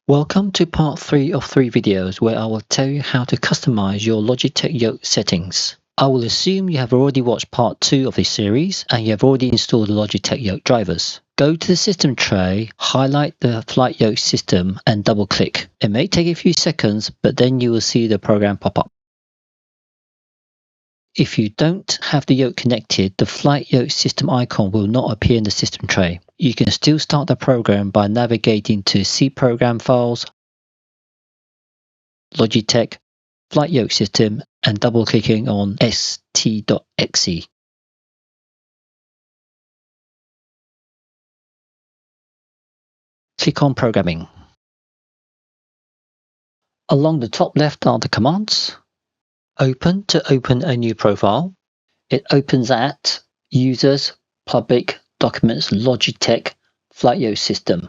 Welcome to part 3 of 3 videos where I will tell you how to customize your Logitech Yoke settings. I will assume you have already watched part 2 of this series and you have already installed the Logitech Yoke drivers. Go to the system tray, highlight the Flight Yoke system and double click. It may take a few seconds, but then you will see the program pop up. If you don't have the yoke connected, the Flight Yoke system icon will not appear in the system tray. You can still start the program by navigating to C Program Files, Logitech, Flight Yoke System, and double-clicking on ST.exe. Click on Programming. Along the top left are the commands. Open to open a new profile. It opens at Users, Public, Documents, Logitech, Flight Yoke System.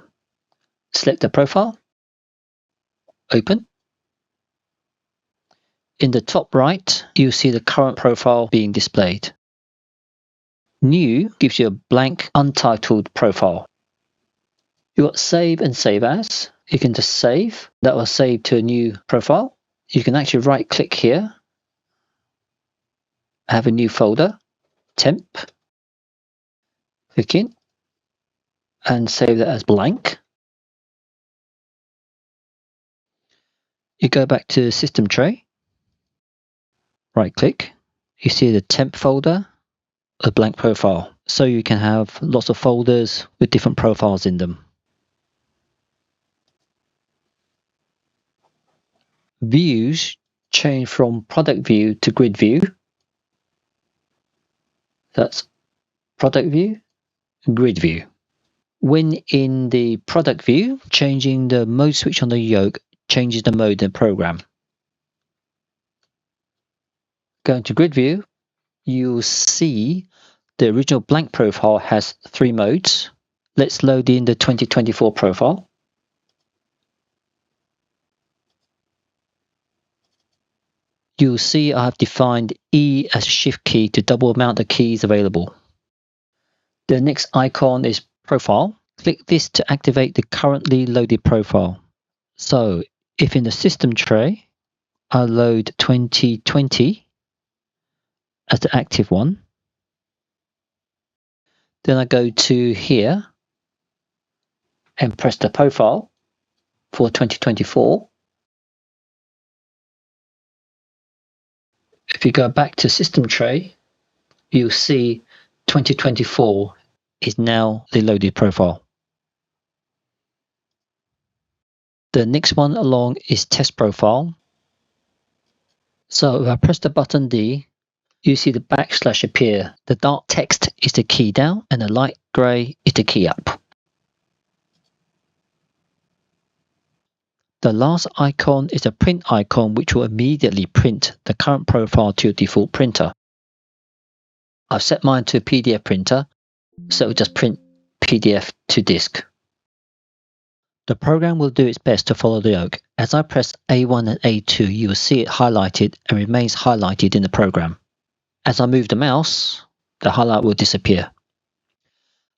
Select the profile. Open. In the top right, you'll see the current profile being displayed. New gives you a blank, untitled profile. You've got Save and Save As. You can just save. That will save to a new profile. You can actually right-click here. Have a new folder. Temp. Click in. And save that as blank. You go back to the system tray. Right-click. You see the temp folder, a blank profile. So you can have lots of folders with different profiles in them. Views change from product view to grid view. That's product view, grid view. When in the product view, changing the mode switch on the yoke changes the mode in the program. Going to grid view, you'll see the original blank profile has 3 modes. Let's load in the 2024 profile. You'll see I have defined E as a shift key to double amount of keys available. The next icon is Profile. Click this to activate the currently loaded profile. So if in the system tray, I load 2020 as the active one, then I go to here and press the profile for 2024. If you go back to system tray, you'll see 2024 is now the loaded profile. The next one along is test profile. So if I press the button D, you see the backslash appear. The dark text is the key down and the light grey is the key up. The last icon is a print icon which will immediately print the current profile to your default printer. I've set mine to a PDF printer, so it will just print PDF to disk. The program will do its best to follow the yoke. As I press A1 and A2, you will see it highlighted and remains highlighted in the program. As I move the mouse, the highlight will disappear.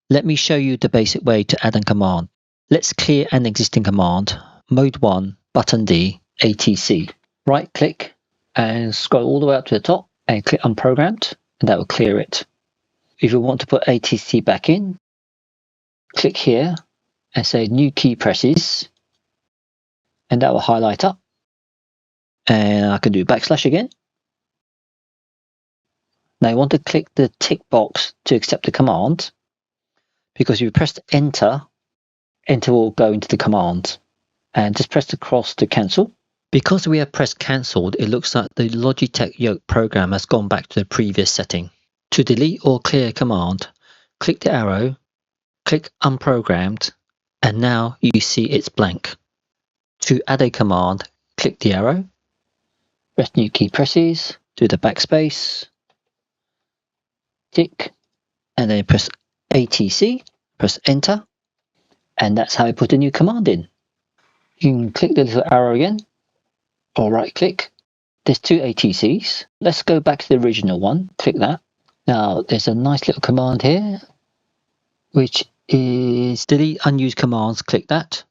Let me show you the basic way to add a command. Let's clear an existing command. Mode 1, button D, ATC. Right click and scroll all the way up to the top and click Unprogrammed, and that will clear it. If you want to put ATC back in, click here and say New Key Presses, and that will highlight up. And I can do backslash again. Now you want to click the tick box to accept the command, because if you press enter, enter will go into the command. And just press the cross to cancel. Because we have pressed cancelled, it looks like the Logitech Yoke program has gone back to the previous setting. To delete or clear a command, click the arrow, click Unprogrammed, and now you see it's blank. To add a command, click the arrow, press New Key Presses, do the backspace, tick, and then press ATC, press enter, and that's how you put a new command in. You can click the little arrow again, or right click. There's 2 ATCs. Let's go back to the original one, click that. Now there's a nice little command here, which is delete unused commands, click that.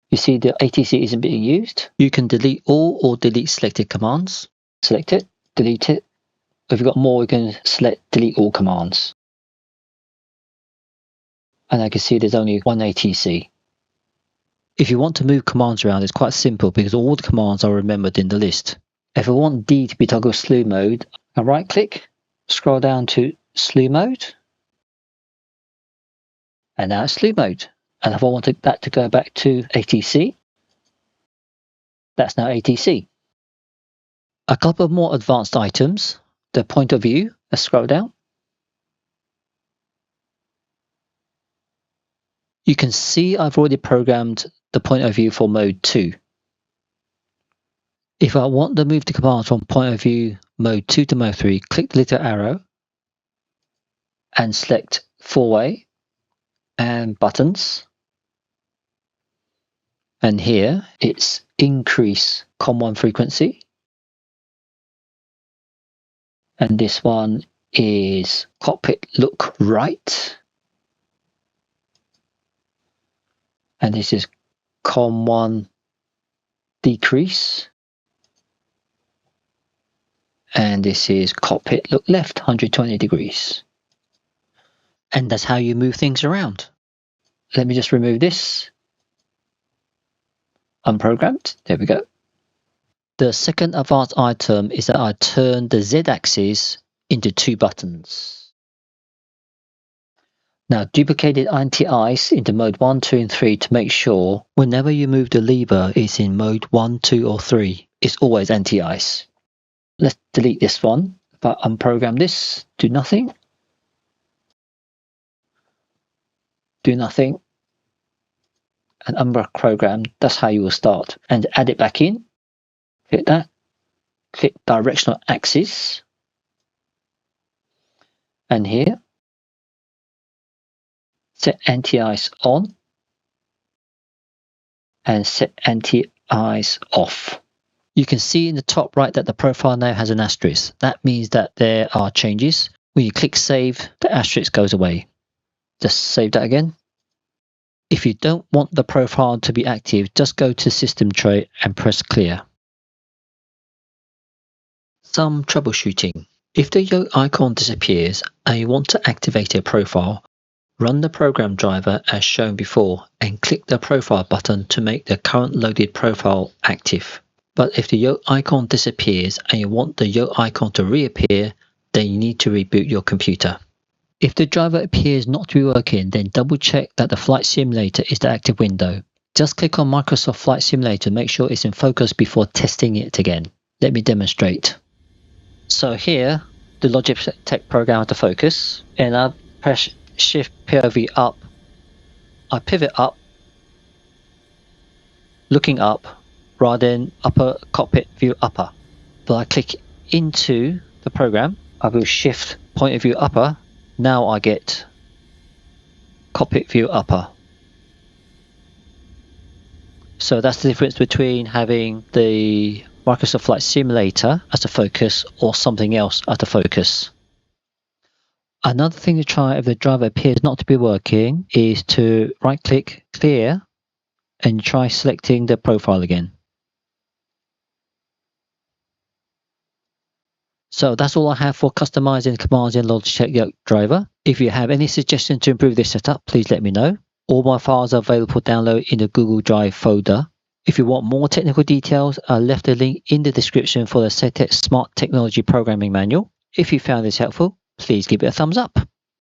You see the ATC isn't being used. You can delete all or delete selected commands. Select it, delete it. If you've got more, you can select delete all commands. And I can see there's only one ATC. If you want to move commands around, it's quite simple because all the commands are remembered in the list. If I want D to be toggled slew mode, I right click, scroll down to slew mode, and now it's slew mode. And if I wanted that to go back to ATC, that's now ATC. A couple of more advanced items. The point of view, let's scroll down. You can see I've already programmed the point of view for mode 2. If I want to move the command from point of view mode 2 to mode 3, click the little arrow and select 4-way and buttons. And here it's increase COM1 frequency. And this one is cockpit look right. And this is COM1 decrease. And this is cockpit look left, 120 degrees. And that's how you move things around. Let me just remove this. Unprogrammed. There we go. The second advanced item is that I turn the Z-axis into 2 buttons. Now duplicated anti-ice into mode 1, 2 and 3 to make sure whenever you move the lever it's in mode 1, 2 or 3. It's always anti-ice. Let's delete this one. If I unprogram this, do nothing. Do nothing. And unprogram, that's how you will start. And add it back in. Click that. Click directional axis. And here, set anti-ice on. And set anti-ice off. You can see in the top right that the profile now has an asterisk. That means that there are changes. When you click save, the asterisk goes away. Just save that again. If you don't want the profile to be active, just go to System Tray and press Clear. Some troubleshooting. If the yoke icon disappears and you want to activate a profile, run the program driver as shown before and click the profile button to make the current loaded profile active. But if the yoke icon disappears and you want the yoke icon to reappear, then you need to reboot your computer. If the driver appears not to be working, then double check that the flight simulator is the active window. Just click on Microsoft Flight Simulator to make sure it's in focus before testing it again. Let me demonstrate. So here, the Logitech program has to focus, and I press Shift POV up. I pivot up, looking up, rather than upper cockpit view upper. But I click into the program, I will shift point of view upper. Now I get cockpit view upper. So that's the difference between having the Microsoft Flight Simulator as the focus or something else as the focus. Another thing to try if the driver appears not to be working is to right click clear and try selecting the profile again. So that's all I have for customizing commands in Logitech Yoke driver. If you have any suggestions to improve this setup, please let me know. All my files are available for download in the Google Drive folder. If you want more technical details, I left a link in the description for the ST.exe Smart Technology Programming Manual. If you found this helpful, please give it a thumbs up.